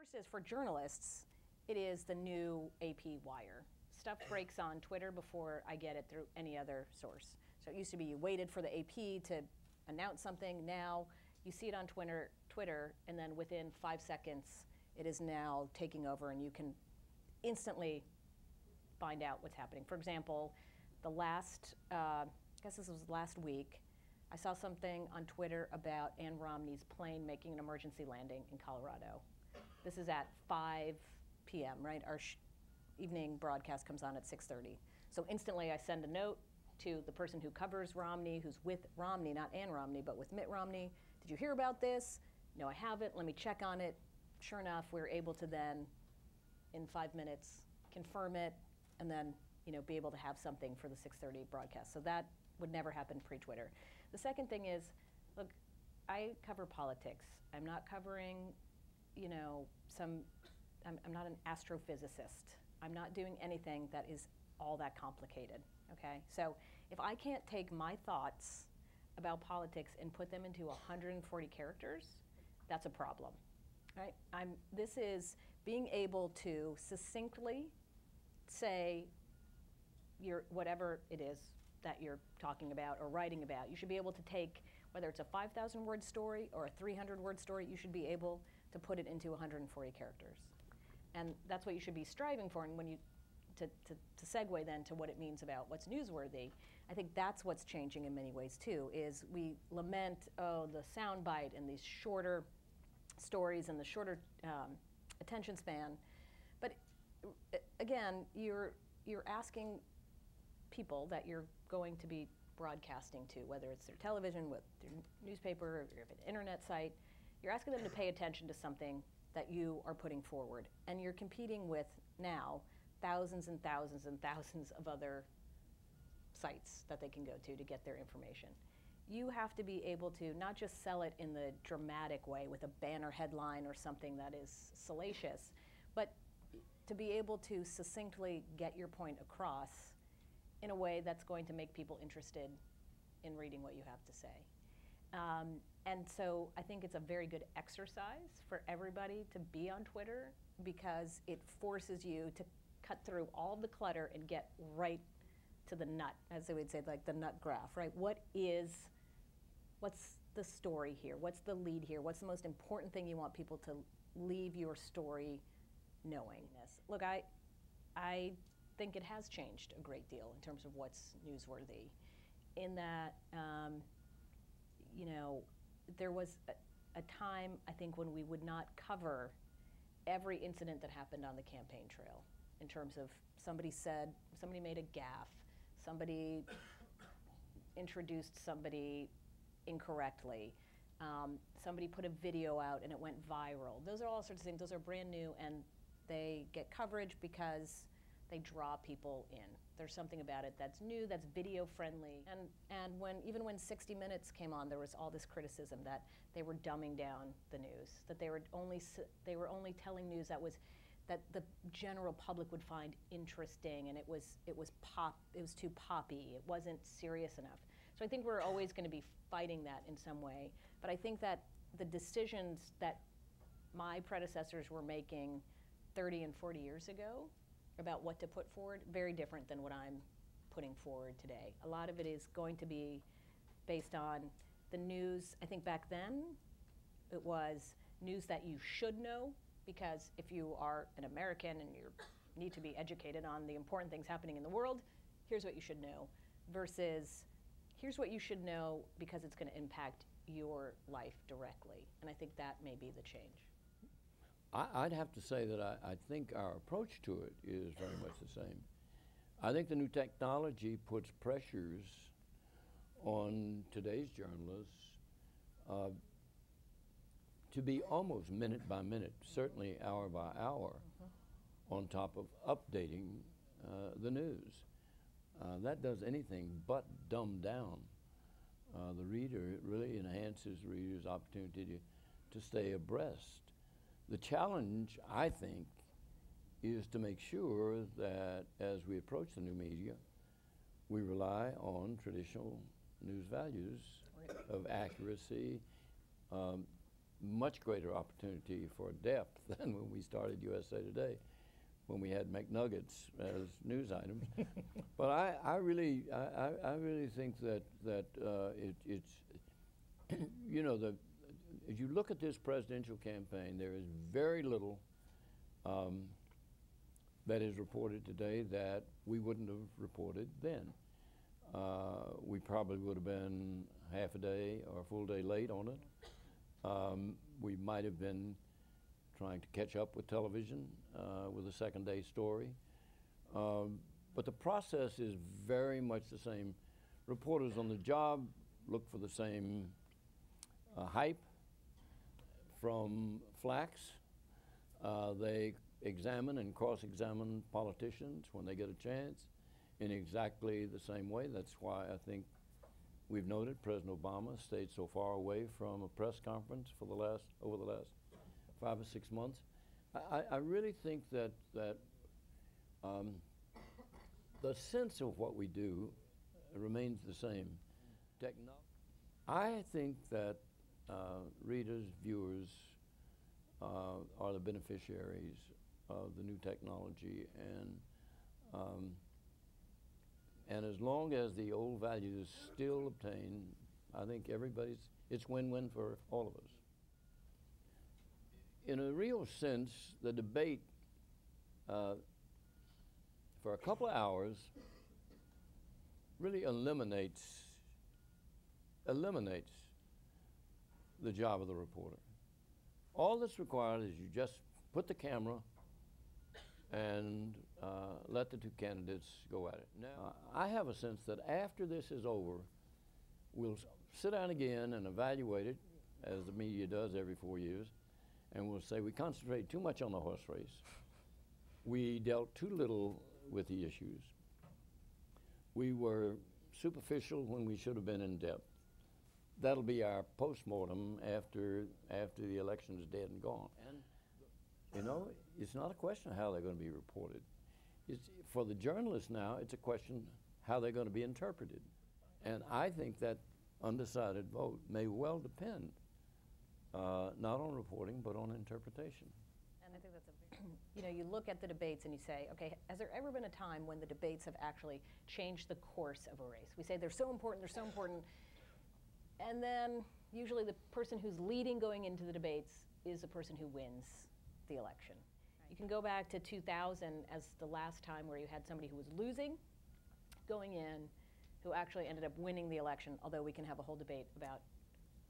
First is for journalists, it is the new AP Wire. Stuff breaks on Twitter before I get it through any other source. So it used to be you waited for the AP to announce something. Now you see it on Twitter, and then within 5 seconds, it is now taking over, and you can instantly find out what's happening. For example, I guess this was last week, I saw something on Twitter about Ann Romney's plane making an emergency landing in Colorado. This is at 5 p.m., right? Our evening broadcast comes on at 6:30. So instantly I send a note to the person who covers Romney, who's with Romney, not Ann Romney, but with Mitt Romney. Did you hear about this? No, I haven't. Let me check on it. Sure enough, we were able to then, in 5 minutes, confirm it, and then be able to have something for the 6:30 broadcast. So that would never happen pre-Twitter. The second thing is, look, I cover politics. I'm not covering, I'm not an astrophysicist. I'm not doing anything that is all that complicated, okay? So if I can't take my thoughts about politics and put them into 140 characters, that's a problem, right? This is being able to succinctly say whatever it is that you're talking about or writing about. You should be able to take, whether it's a 5,000 word story or a 300 word story, you should be able to put it into 140 characters. And that's what you should be striving for. And when you, to segue then to what it means about what's newsworthy, I think that's what's changing in many ways too, is we lament, the soundbite and these shorter stories and the shorter attention span. But again, you're asking people that you're going to be broadcasting to, whether it's their television, with their newspaper, or if an internet site, you're asking them to pay attention to something that you are putting forward. And you're competing with now thousands and thousands and thousands of other sites that they can go to get their information. You have to be able to not just sell it in the dramatic way with a banner headline or something that is salacious, but to be able to succinctly get your point across in a way that's going to make people interested in reading what you have to say. And so I think it's a very good exercise for everybody to be on Twitter, because it forces you to cut through all the clutter and get right to the nut, as they would say, like the nut graph, right? What's the story here? What's the lead here? What's the most important thing you want people to leave your story knowing? Look, I think it has changed a great deal in terms of what's newsworthy, in that, there was a time, I think, when we would not cover every incident that happened on the campaign trail, in terms of somebody made a gaffe, somebody introduced somebody incorrectly, somebody put a video out and it went viral. Those are all sorts of things. Those are brand new, and they get coverage because they draw people in. There's something about it that's new, that's video friendly. And even when 60 Minutes came on, there was all this criticism that they were dumbing down the news, that they were only telling news that the general public would find interesting, and it was too poppy. It wasn't serious enough. So I think we're always going to be fighting that in some way. But I think that the decisions that my predecessors were making 30 and 40 years ago about what to put forward, very different than what I'm putting forward today. A lot of it is going to be based on the news. I think back then it was news that you should know, because if you are an American and you need to be educated on the important things happening in the world, here's what you should know, versus here's what you should know because it's going to impact your life directly. And I think that may be the change. I'd have to say that I think our approach to it is very much the same. I think the new technology puts pressures on today's journalists to be almost minute by minute, certainly hour by hour, on top of updating the news. That does anything but dumb down the reader. It really enhances the reader's opportunity to stay abreast. The challenge, I think, is to make sure that as we approach the new media, we rely on traditional news values of accuracy, much greater opportunity for depth than when we started USA Today, when we had McNuggets as news items. But I really think that it's you know, as you look at this presidential campaign, there is very little that is reported today that we wouldn't have reported then. We probably would have been half a day or a full day late on it. We might have been trying to catch up with television with a second day story. But the process is very much the same. Reporters on the job look for the same hype from Flax. They examine and cross-examine politicians when they get a chance in exactly the same way. That's why I think we've noted President Obama stayed so far away from a press conference for over the last 5 or 6 months. I really think that the sense of what we do remains the same. I think that readers, viewers are the beneficiaries of the new technology, and as long as the old values still obtain, I think it's win-win for all of us. In a real sense, the debate for a couple of hours really eliminates the job of the reporter. All that's required is you just put the camera and let the two candidates go at it. Now, I have a sense that after this is over, we'll sit down again and evaluate it, as the media does every 4 years, and we'll say we concentrated too much on the horse race. We dealt too little with the issues. We were superficial when we should have been in depth. That'll be our postmortem after the election is dead and gone. And you know, it's not a question of how they're going to be reported. For the journalists now, it's a question how they're going to be interpreted. And I think that undecided vote may well depend not on reporting, but on interpretation. And I think that's you know, you look at the debates and you say, okay, has there ever been a time when the debates have actually changed the course of a race? We say they're so important, and then usually the person who's leading going into the debates is the person who wins the election. Right. You can go back to 2000 as the last time where you had somebody who was losing going in who actually ended up winning the election, although we can have a whole debate about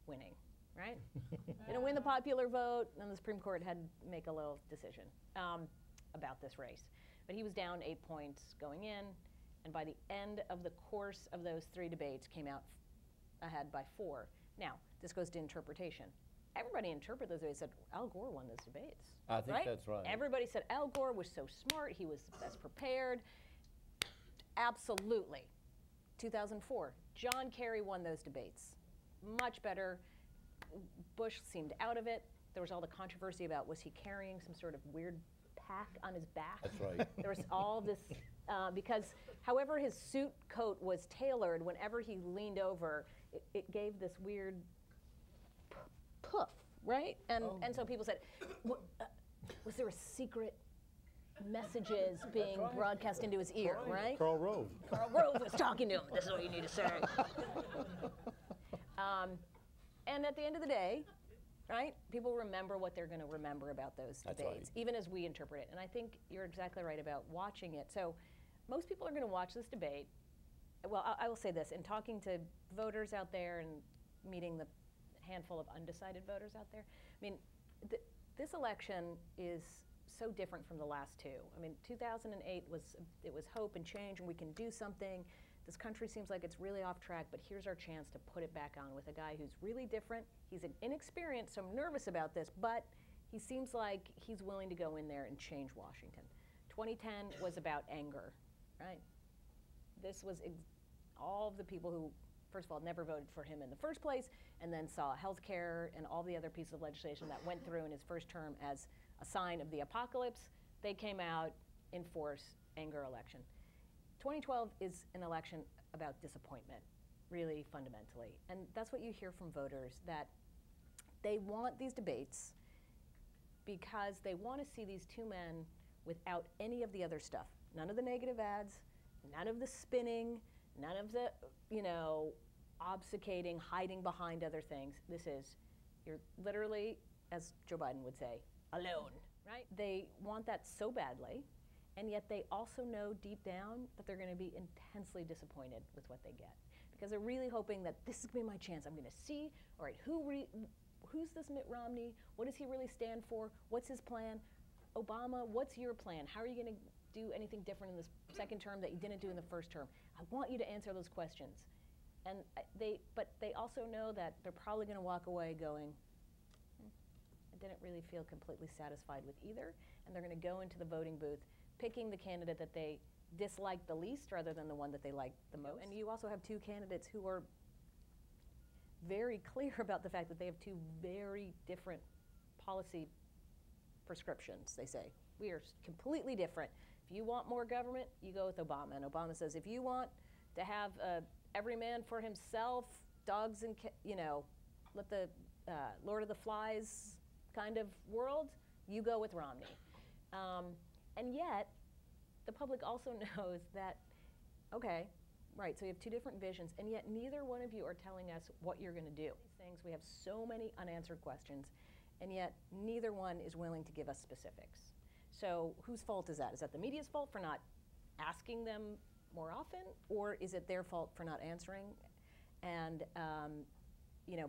winning, right? Didn't win the popular vote, and the Supreme Court had to make a little decision about this race. But he was down 8 points going in, and by the end of the course of those 3 debates came out ahead by 4. Now, this goes to interpretation. Everybody interpreted those debates, said Al Gore won those debates. I think that's right. Everybody said Al Gore was so smart, he was best prepared. Absolutely. 2004, John Kerry won those debates. Much better. Bush seemed out of it. There was all the controversy about was he carrying some sort of weird pack on his back. That's right. There was all this, because however his suit coat was tailored, whenever he leaned over, it gave this weird puff, right? And so people said, was there a secret messages being broadcast into his ear, right? Karl Rove. Karl Rove was talking to him. This is what you need to say. And at the end of the day, right, people remember what they're going to remember about those debates, even as we interpret it. And I think you're exactly right about watching it. So most people are going to watch this debate. Well, I will say this, in talking to voters out there and meeting the handful of undecided voters out there, I mean, this election is so different from the last 2. I mean, 2008 was hope and change, and we can do something. This country seems like it's really off track, but here's our chance to put it back on with a guy who's really different. He's inexperienced, so I'm nervous about this, but he seems like he's willing to go in there and change Washington. 2010 was about anger, right? This was all of the people who, first of all, never voted for him in the first place, and then saw health care and all the other pieces of legislation that went through in his first term as a sign of the apocalypse. They came out in force, anger election. 2012 is an election about disappointment, really fundamentally. And that's what you hear from voters, that They want these debates because they want to see these two men without any of the other stuff. None of the negative ads, none of the spinning, none of the, obfuscating, hiding behind other things. This is, you're literally, as Joe Biden would say, alone, right? They want that so badly, and yet they also know deep down that they're going to be intensely disappointed with what they get. Because they're really hoping that this is going to be my chance. I'm going to see, all right, who's this Mitt Romney? What does he really stand for? What's his plan? Obama, what's your plan? How are you going to do anything different in this second term that you didn't do in the first term? I want you to answer those questions. And but they also know that they're probably going to walk away going, I didn't really feel completely satisfied with either. And they're going to go into the voting booth picking the candidate that they dislike the least rather than the one that they like the most. And you also have two candidates who are very clear about the fact that they have two very different policy prescriptions, they say. We are completely different. If you want more government, you go with Obama. And Obama says, if you want to have every man for himself, dogs and, let the Lord of the Flies kind of world, you go with Romney. And yet, the public also knows that, okay, right, so you have two different visions, and yet neither one of you are telling us what you're going to do. These things, we have so many unanswered questions, and yet neither one is willing to give us specifics. So whose fault is that? Is that the media's fault for not asking them more often, or is it their fault for not answering? And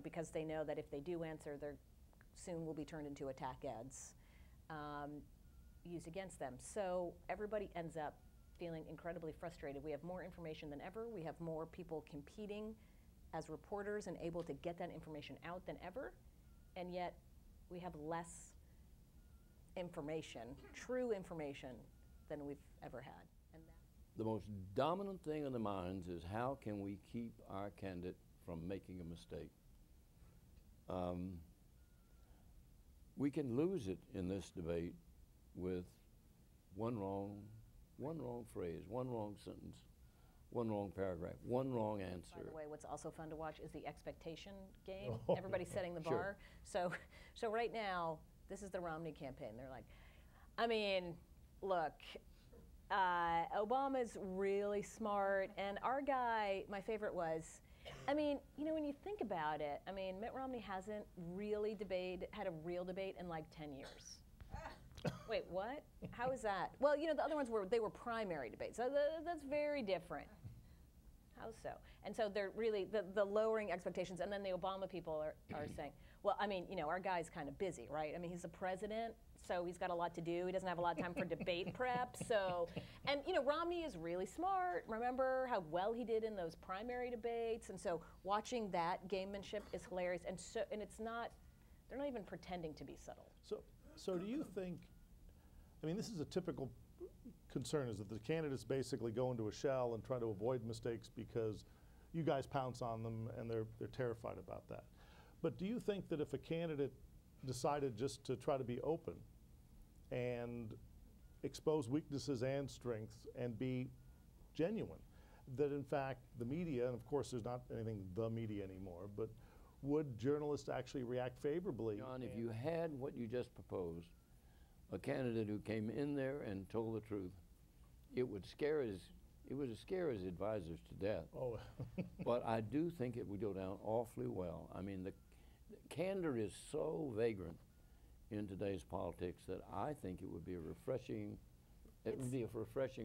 because they know that if they do answer, they're soon will be turned into attack ads used against them. So everybody ends up feeling incredibly frustrated. We have more information than ever. We have more people competing as reporters and able to get that information out than ever, and yet we have less information, true information, than we've ever had. And the most dominant thing on the minds is how can we keep our candidate from making a mistake? We can lose it in this debate with one wrong phrase, one wrong sentence, one wrong paragraph, one wrong answer. By the way, what's also fun to watch is the expectation game. Everybody's setting the bar. Sure. So right now, this is the Romney campaign. They're like, I mean, look, Obama's really smart, and our guy, my favorite was, I mean, when you think about it, I mean, Mitt Romney hasn't really had a real debate in like 10 years. Wait, what? How is that? Well, the other ones were primary debates. So that's very different. How so? And so they're really, the lowering expectations, and then the Obama people are saying, well, I mean, our guy's kind of busy, right? I mean, he's the president, so he's got a lot to do. He doesn't have a lot of time for debate prep, so, and Romney is really smart. Remember how well he did in those primary debates? And so watching that gamemanship is hilarious, and it's not, they're not even pretending to be subtle. So do you think, I mean, this is a typical concern, is that the candidates basically go into a shell and try to avoid mistakes because you guys pounce on them and they're terrified about that. But do you think that if a candidate decided just to try to be open and expose weaknesses and strengths and be genuine, that in fact the media, and of course there's not anything the media anymore, but would journalists actually react favorably? John, if you had what you just proposed, a candidate who came in there and told the truth, it would scare his advisors to death. Oh. But I do think it would go down awfully well. I mean, the candor is so vagrant in today's politics that I think it would be a refreshing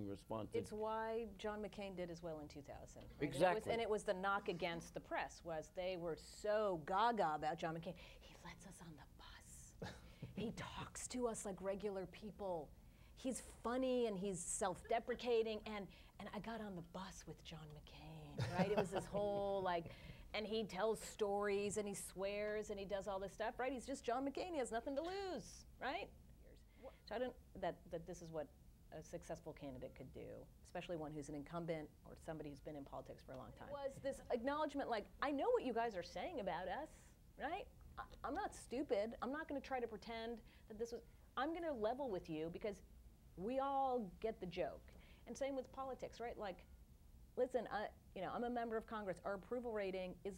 response. It's why John McCain did as well in 2000. Right? Exactly. And it was the knock against the press, was they were so gaga about John McCain. He lets us on the bus. He talks to us like regular people. He's funny and he's self-deprecating, and I got on the bus with John McCain, right? It was this whole and he tells stories and he swears and he does all this stuff, right? He's just John McCain. He has nothing to lose, right? So I don't that this is what a successful candidate could do, especially one who's an incumbent or somebody who's been in politics for a long time. Was this acknowledgement I know what you guys are saying about us, right? I'm not stupid. I'm not going to try to pretend that this was. I'm going to level with you because we all get the joke. And same with politics, right? Listen, I'm a member of Congress. Our approval rating is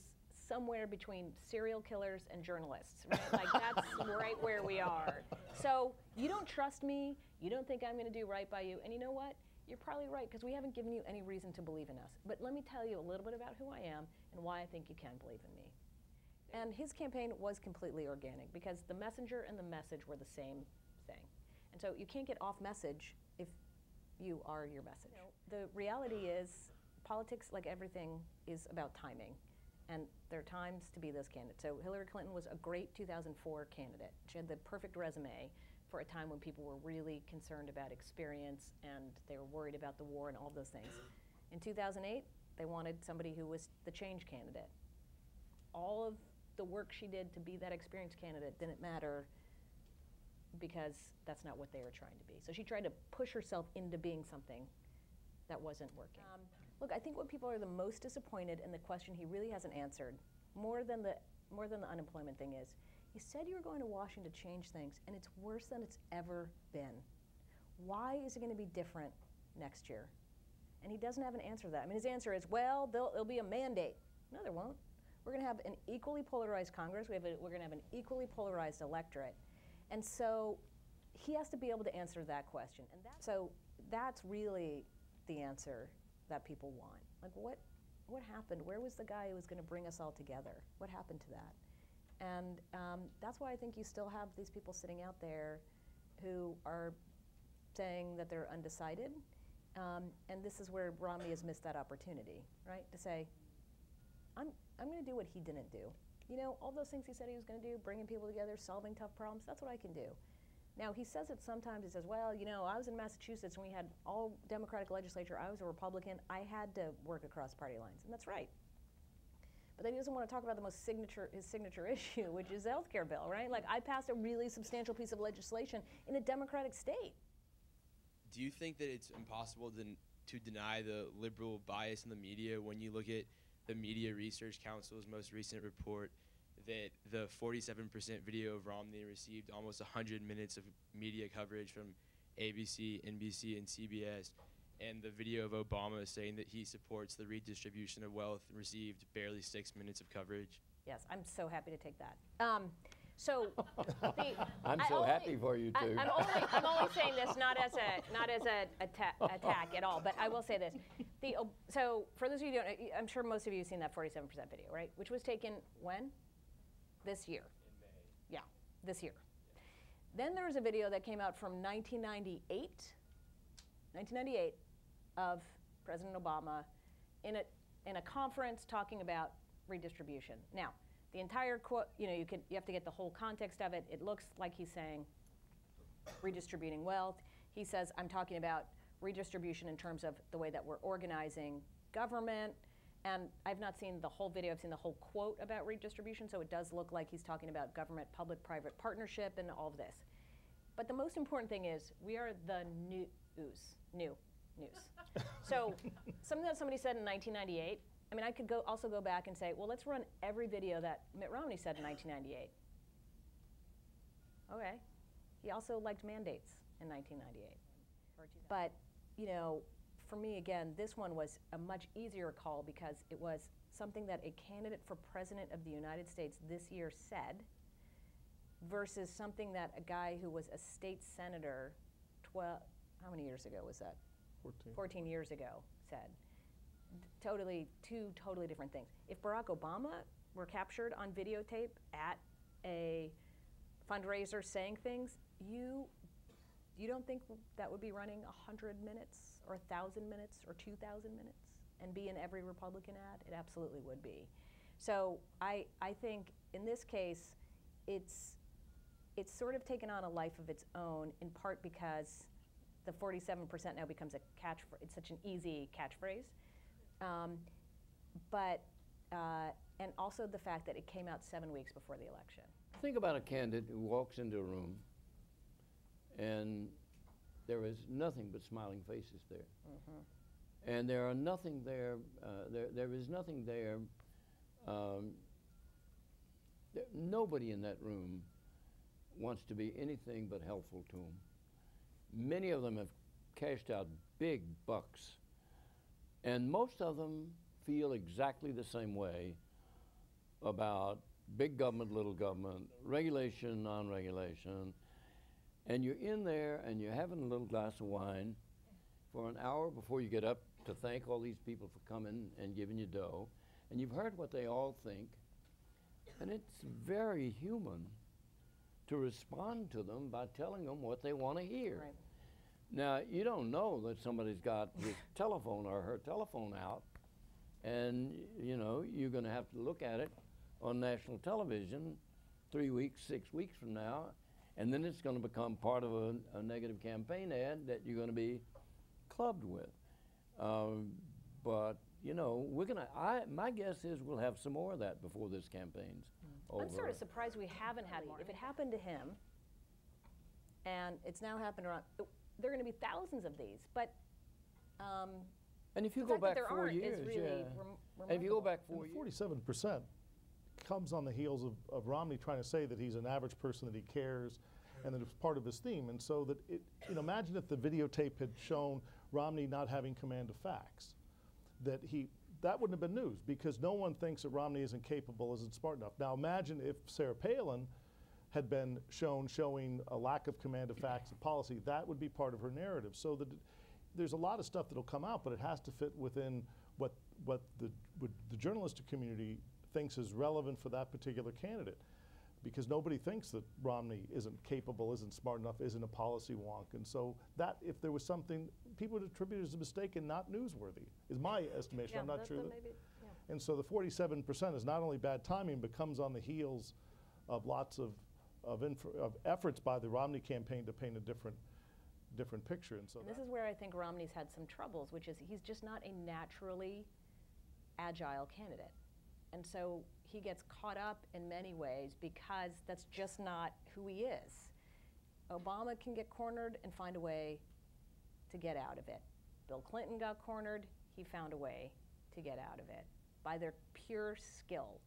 somewhere between serial killers and journalists, right? Like that's right where we are. So you don't trust me, you don't think I'm going to do right by you, and you know what? You're probably right, because we haven't given you any reason to believe in us. But let me tell you a little bit about who I am and why I think you can believe in me. And his campaign was completely organic, because the messenger and the message were the same thing. And so you can't get off message if you are your message. The reality is, politics, like everything, is about timing. And there are times to be those candidates. So Hillary Clinton was a great 2004 candidate. She had the perfect resume for a time when people were really concerned about experience and they were worried about the war and all those things. In 2008, they wanted somebody who was the change candidate. All of the work she did to be that experienced candidate didn't matter, because that's not what they were trying to be. So she tried to push herself into being something that wasn't working. Look, I think what people are the most disappointed in the question he really hasn't answered, more than the unemployment thing, is, you said you were going to Washington to change things, and it's worse than it's ever been. Why is it going to be different next year? And he doesn't have an answer to that. I mean, his answer is, well, there'll be a mandate. No, there won't. We're going to have an equally polarized Congress. We're going to have an equally polarized electorate. And so he has to be able to answer that question. And so that's really the answer that people want. Like, what happened? Where was the guy who was going to bring us all together? What happened to that? And that's why I think you still have these people sitting out there who are saying that they're undecided. And this is where Romney has missed that opportunity, right? To say, I'm going to do what he didn't do. You know, all those things he said he was going to do, bringing people together, solving tough problems, that's what I can do. Now, he says it sometimes. He says, well, you know, I was in Massachusetts and we had all Democratic legislature. I was a Republican. I had to work across party lines. And that's right. But then he doesn't want to talk about his signature issue, which is the health care bill, right? Like, I passed a really substantial piece of legislation in a Democratic state. Do you think that it's impossible to deny the liberal bias in the media when you look at the Media Research Council's most recent report that the 47% video of Romney received almost 100 minutes of media coverage from ABC, NBC, and CBS, and the video of Obama saying that he supports the redistribution of wealth received barely 6 minutes of coverage? Yes, I'm so happy to take that. So I'm so happy for you too. I'm only saying this not as a attack at all, but I will say this. So for those of you who don't know, I'm sure most of you have seen that 47% video, right? Which was taken when? This year. In May. Yeah, this year. Then there was a video that came out from 1998 of President Obama in a conference talking about redistribution. Now, the entire quote, you have to get the whole context of it. It looks like he's saying redistributing wealth. He says, I'm talking about redistribution in terms of the way that we're organizing government. And I've not seen the whole video. I've seen the whole quote about redistribution, so it does look like he's talking about government public-private partnership and all of this. But the most important thing is we are the new news. So something that somebody said in 1998, I mean, I could also go back and say, well, let's run every video that Mitt Romney said in 1998. Okay. He also liked mandates in 1998. But, you know, for me, again, this one was a much easier call because it was something that a candidate for president of the United States this year said versus something that a guy who was a state senator how many years ago was that? 14 years ago said. Two totally different things. If Barack Obama were captured on videotape at a fundraiser saying things, you don't think that would be running 100 minutes or 1,000 minutes or 2,000 minutes and be in every Republican ad? It absolutely would be. So I think in this case, it's sort of taken on a life of its own, in part because the 47% now becomes it's such an easy catchphrase. And also the fact that it came out 7 weeks before the election. Think about a candidate who walks into a room and there is nothing but smiling faces there. Mm-hmm. And there are nothing there, there is nothing there, nobody in that room wants to be anything but helpful to them. Many of them have cashed out big bucks, and most of them feel exactly the same way about big government, little government, regulation, non-regulation, and you're in there and you're having a little glass of wine for an hour before you get up to thank all these people for coming and giving you dough, and you've heard what they all think, and it's very human to respond to them by telling them what they want to hear. Right. Now, you don't know that somebody's got his telephone or her telephone out, and you know, you're going to have to look at it on national television 3 weeks, 6 weeks from now, and then it's going to become part of a negative campaign ad that you're going to be clubbed with. But you know, my guess is we'll have some more of that before this campaign's over. I'm sort of surprised we haven't had more. If it happened to him, and it's now happened around, there are going to be thousands of these. But and if you the go fact that back there 4 aren't years, is really yeah. And if you go remarkable. back And 4 years, the 47% comes on the heels of Romney trying to say that he's an average person, that he cares, and that it's part of his theme. And so that it, you know, imagine if the videotape had shown Romney not having command of facts, that wouldn't have been news, because no one thinks that Romney isn't capable, isn't smart enough. Now imagine if Sarah Palin had been showing a lack of command of facts and policy, that would be part of her narrative. So that there's a lot of stuff that'll come out, but it has to fit within what the journalistic community thinks is relevant for that particular candidate. Because nobody thinks that Romney isn't capable, isn't smart enough, isn't a policy wonk. And so that, if there was something, people would attribute it as a mistake and not newsworthy, is my estimation. I'm not sure that. Maybe, yeah. And so the 47% is not only bad timing, but comes on the heels of lots of efforts by the Romney campaign to paint a different picture. And so And this is where I think Romney's had some troubles, which is he's just not a naturally agile candidate. And so he gets caught up in many ways because that's just not who he is. Obama can get cornered and find a way to get out of it. Bill Clinton got cornered, he found a way to get out of it by their pure skill.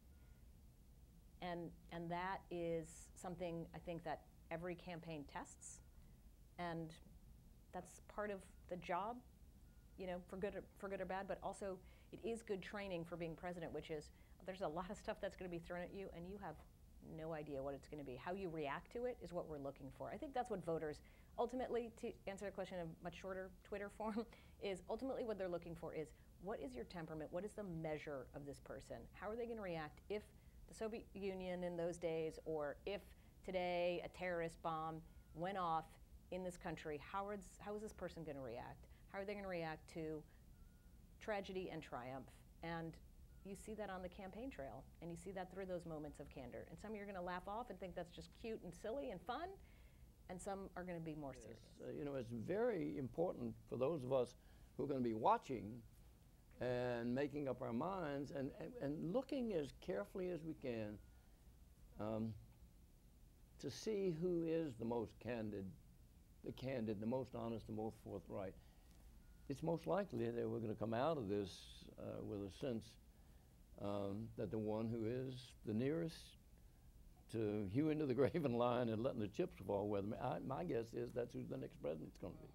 And that is something I think that every campaign tests, and that's part of the job, you know, for good or bad, but also it is good training for being president, which is there's a lot of stuff that's going to be thrown at you and you have no idea what it's going to be. How you react to it is what we're looking for. I think that's what voters, ultimately, to answer the question in much shorter Twitter form, is ultimately what they're looking for is what is your temperament, what is the measure of this person? How are they going to react if the Soviet Union in those days, or if today a terrorist bomb went off in this country, how is this person going to react? How are they going to react to tragedy and triumph? And you see that on the campaign trail, and you see that through those moments of candor. And some you're going to laugh off and think that's just cute and silly and fun, and some are going to be more serious. you know, it's very important for those of us who are going to be watching and making up our minds and looking as carefully as we can to see who is the most candid, the most honest, the most forthright. It's most likely that we're going to come out of this with a sense that the one who is the nearest to hew into the graven line and letting the chips fall, my guess is that's who the next president's going to be.